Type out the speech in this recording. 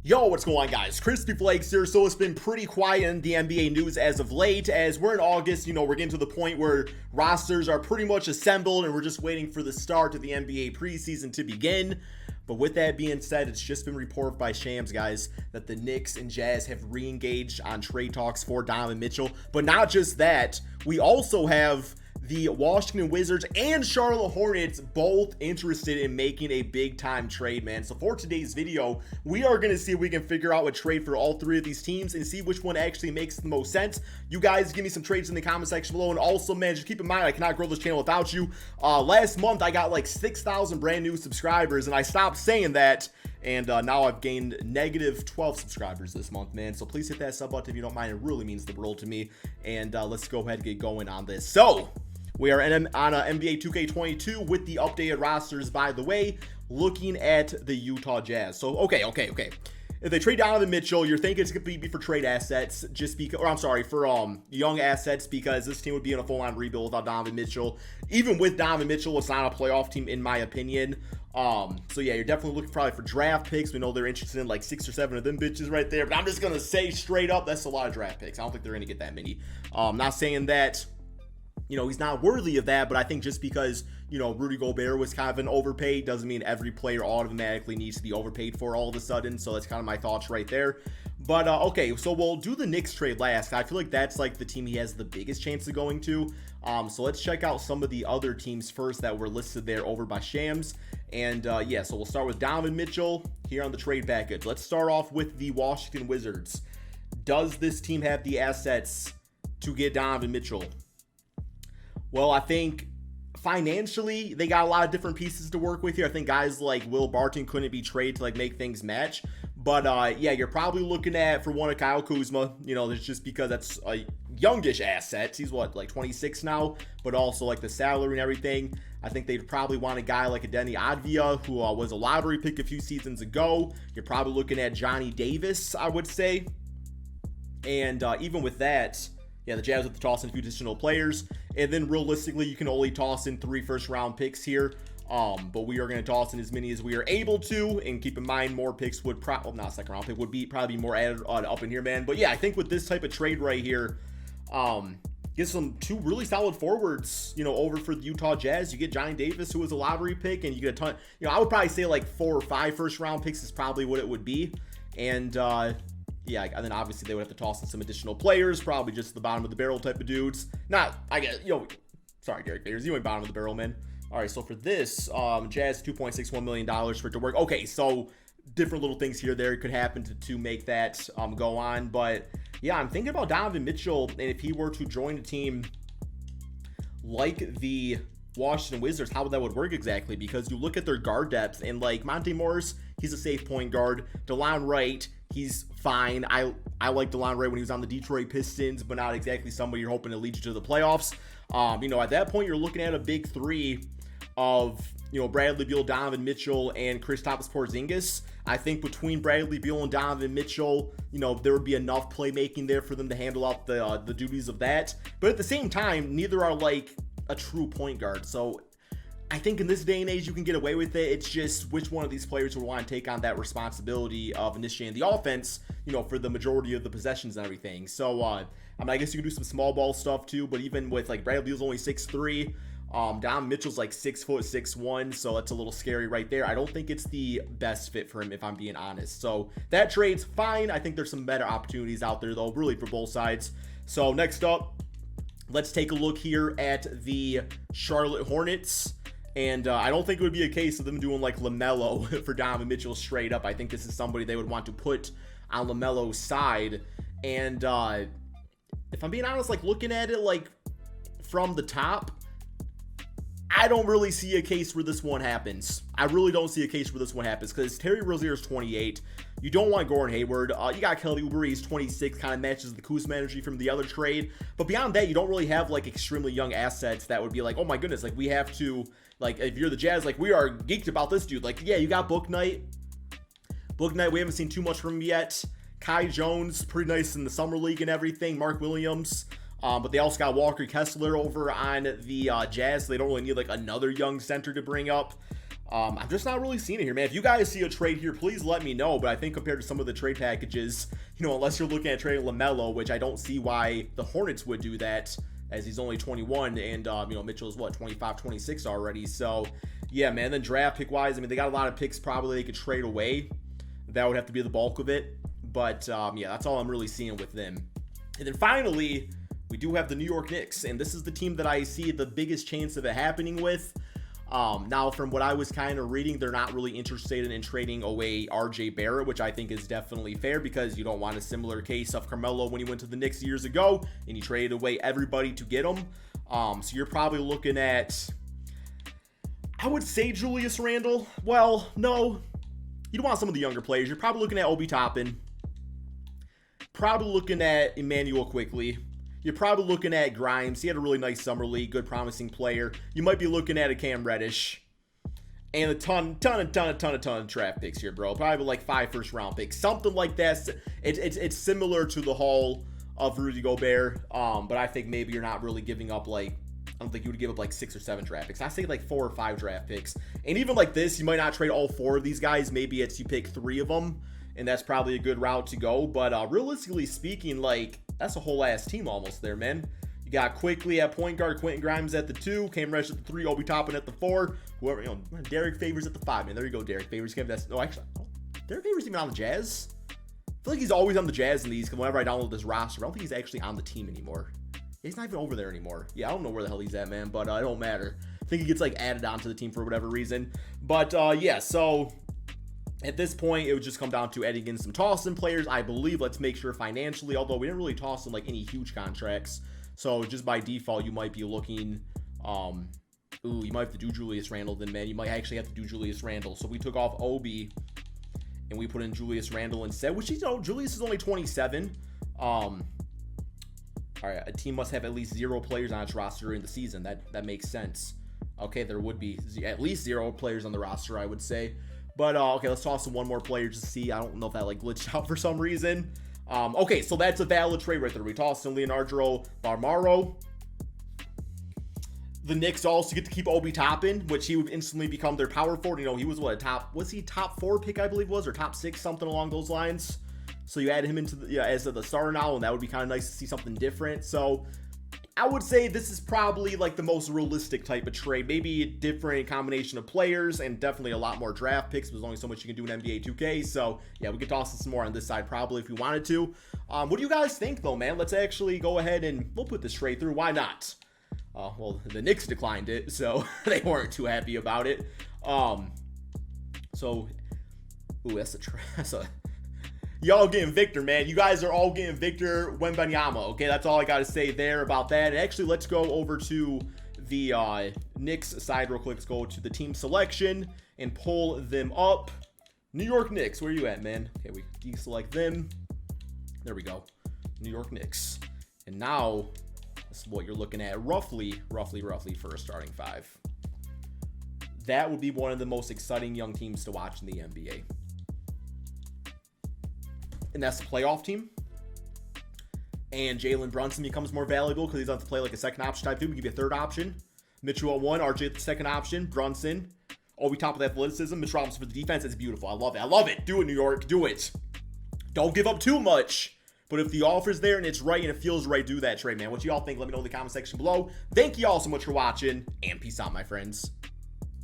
Yo, what's going on, guys? Crispy Flakes here. So it's been pretty quiet in the NBA news as of late. As we're in August, we're getting to the point where rosters are pretty much assembled and we're just waiting for the start of the NBA preseason to begin. But with that being said, it's just been reported by Shams, guys, that the Knicks and Jazz have re-engaged on trade talks for Donovan Mitchell. But not just that, we also have the Washington Wizards and Charlotte Hornets both interested in making a big-time trade, man. So for today's video, we are going to see if we can figure out a trade for all three of these teams and see which one actually makes the most sense. You guys give me some trades in the comment section below. And also, man, just keep in mind, I cannot grow this channel without you. Last month, I got like 6,000 brand new subscribers, and I stopped saying that. And now I've gained negative 12 subscribers this month, man. So please hit that sub button if you don't mind. It really means the world to me. And let's go ahead and get going on this. So we are on NBA 2K22 with the updated rosters, by the way, looking at the Utah Jazz. So, okay. If they trade Donovan Mitchell, you're thinking it's going to be for trade assets, just because, or I'm sorry, for young assets, because this team would be in a full-on rebuild without Donovan Mitchell. Even with Donovan Mitchell, it's not a playoff team, in my opinion. So yeah, you're definitely looking probably for draft picks. We know they're interested in like 6 or 7 of them bitches right there, but I'm just going to say straight up, that's a lot of draft picks. I don't think they're going to get that many. Not saying that he's not worthy of that, but I think just because, Rudy Gobert was kind of an overpaid doesn't mean every player automatically needs to be overpaid for all of a sudden. So that's kind of my thoughts right there. But, okay, so we'll do the Knicks trade last. I feel like that's like the team he has the biggest chance of going to. So let's check out some of the other teams first that were listed there over by Shams. And, yeah, so we'll start with Donovan Mitchell here on the trade package. Let's start off with the Washington Wizards. Does this team have the assets to get Donovan Mitchell? Well, I think financially, they got a lot of different pieces to work with here. I think guys like Will Barton couldn't be traded to make things match. But yeah, you're probably looking at, for one, a Kyle Kuzma. There's just because that's a youngish asset. He's what, like 26 now, but also like the salary and everything. I think they'd probably want a guy like a Denny Advia, who was a lottery pick a few seasons ago. You're probably looking at Johnny Davis, I would say. And even with that, yeah, the Jazz have to toss in a few additional players. And then realistically, you can only toss in 3 first-round picks here. But we are going to toss in as many as we are able to. And keep in mind, more picks would probably, not second-round pick, would be probably more added up in here, man. But yeah, I think with this type of trade right here, get some 2 really solid forwards, over for the Utah Jazz. You get Johnny Davis, who was a lottery pick, and you get a ton. I would probably say like 4 or 5 first-round picks is probably what it would be. And yeah, and then obviously they would have to toss in some additional players, probably just the bottom of the barrel type of dudes. Not, I guess, sorry, Derek Favors, you ain't bottom of the barrel, man. All right, so for this, Jazz, $2.61 million for it to work. Okay, so different little things here there could happen to make that go on. But yeah, I'm thinking about Donovan Mitchell, and if he were to join a team like the Washington Wizards, how that would work exactly, because you look at their guard depth, and like Monte Morris, he's a safe point guard. DeLon Wright, he's fine. I like DeLon Wright when he was on the Detroit Pistons, but not exactly somebody you're hoping to lead you to the playoffs. At that point, you're looking at a big 3 of, Bradley Beal, Donovan Mitchell, and Kristaps Porzingis. I think between Bradley Beal and Donovan Mitchell, there would be enough playmaking there for them to handle out the duties of that. But at the same time, neither are like a true point guard. So I think in this day and age, you can get away with it. It's just which one of these players would want to take on that responsibility of initiating the offense, for the majority of the possessions and everything. So, I guess you can do some small ball stuff too, but even with like Bradley Beal's only 6'3", Donovan Mitchell's like 6 foot 6'1", so that's a little scary right there. I don't think it's the best fit for him, if I'm being honest. So that trade's fine. I think there's some better opportunities out there though, really for both sides. So next up, let's take a look here at the Charlotte Hornets. And I don't think it would be a case of them doing like LaMelo for Donovan Mitchell straight up. I think this is somebody they would want to put on LaMelo's side. And if I'm being honest, like looking at it like from the top, I don't really see a case where this one happens. I really don't see a case where this one happens because Terry Rozier's 28. You don't want Gordon Hayward. You got Kelly Oubre, he's 26, kind of matches the Kuzma energy from the other trade. But beyond that, you don't really have like extremely young assets that would be like, oh my goodness, like we have to, like if you're the Jazz, like we are geeked about this dude. Like, yeah, you got Book Knight. Book Knight, we haven't seen too much from him yet. Kai Jones, pretty nice in the summer league and everything. Mark Williams. But they also got Walker Kessler over on the Jazz. So they don't really need like another young center to bring up. I'm just not really seeing it here, man. If you guys see a trade here, please let me know. But I think compared to some of the trade packages, you know, unless you're looking at trading LaMelo, which I don't see why the Hornets would do that, as he's only 21, and, you know, Mitchell's, what, 25, 26 already. So, yeah, man. Then draft pick-wise, I mean, they got a lot of picks probably they could trade away. That would have to be the bulk of it. But, yeah, that's all I'm really seeing with them. And then finally, we do have the New York Knicks, and this is the team that I see the biggest chance of it happening with. Now, from what I was kind of reading, they're not really interested in trading away RJ Barrett, which I think is definitely fair because you don't want a similar case of Carmelo when he went to the Knicks years ago and he traded away everybody to get him. So you're probably looking at, I would say Julius Randle. Well, no, you don't want some of the younger players. You're probably looking at Obi Toppin. Probably looking at Emmanuel Quickly. You're probably looking at Grimes. He had a really nice summer league, good promising player. You might be looking at a Cam Reddish. And a ton of draft picks here, bro. Probably like 5 first-round picks. Something like that. It's similar to the haul of Rudy Gobert. But I think maybe you're not really giving up like, I don't think you would give up like 6 or 7 draft picks. I say like 4 or 5 draft picks. And even like this, you might not trade all 4 of these guys. Maybe it's you pick 3 of them. And that's probably a good route to go. But realistically speaking, like, that's a whole ass team almost there, man. You got Quickly at point guard, Quentin Grimes at the 2, Cam Reddish at the 3, Obi Toppin at the 4, whoever, you know, Derek Favors at the 5, man. There you go, Derek Favors. That's, oh, actually, Derek Favors even on the Jazz? I feel like he's always on the Jazz in these, because whenever I download this roster, I don't think he's actually on the team anymore. He's not even over there anymore. Yeah, I don't know where the hell he's at, man, but it don't matter. I think he gets, like, added onto the team for whatever reason. But, yeah, so at this point, it would just come down to adding in some toss-in players, I believe. Let's make sure financially, although we didn't really toss in like any huge contracts. So just by default, you might be looking, you might have to do Julius Randle then, man. You might actually have to do Julius Randle. So we took off Obi and we put in Julius Randle instead, which, you know, Julius is only 27. All right, a team must have at least 0 players on its roster during the season. That makes sense. Okay, there would be at least 0 players on the roster, I would say. But, okay, let's toss in one more player just to see. I don't know if that, like, glitched out for some reason. Okay, so that's a valid trade right there. We tossed in Leonardo Barmaro. The Knicks also get to keep Obi Toppin, which he would instantly become their power forward. You know, he was, what, was he top 4 pick, I believe was, or top 6, something along those lines. So you add him into the, as the starter now, and that would be kind of nice to see something different. So I would say this is probably like the most realistic type of trade. Maybe a different combination of players and definitely a lot more draft picks. There's only so much you can do in NBA 2K. So yeah, we could toss some more on this side probably if we wanted to. What do you guys think though, man? Let's actually go ahead and we'll put this trade through. Why not? Well, the Knicks declined it, so they weren't too happy about it. So, ooh, that's a y'all getting Victor, man. You guys are all getting Victor Wembanyama. Okay, that's all I got to say there about that. And actually, let's go over to the Knicks side real quick. Let's go to the team selection and pull them up. New York Knicks, where are you at, man? Okay, we deselect them. There we go. New York Knicks. And now, this is what you're looking at roughly for a starting 5. That would be one of the most exciting young teams to watch in the NBA. And that's the playoff team. And Jalen Brunson becomes more valuable because he doesn't have to play like a second option type dude. We give you a third option. Mitchell at 1, RJ at the second option, Brunson. Obi top with athleticism, Mitch Robinson for the defense. It's beautiful. I love it. I love it. Do it, New York. Do it. Don't give up too much. But if the offer's there and it's right and it feels right, do that trade, man. What y'all think? Let me know in the comment section below. Thank you all so much for watching, and peace out, my friends.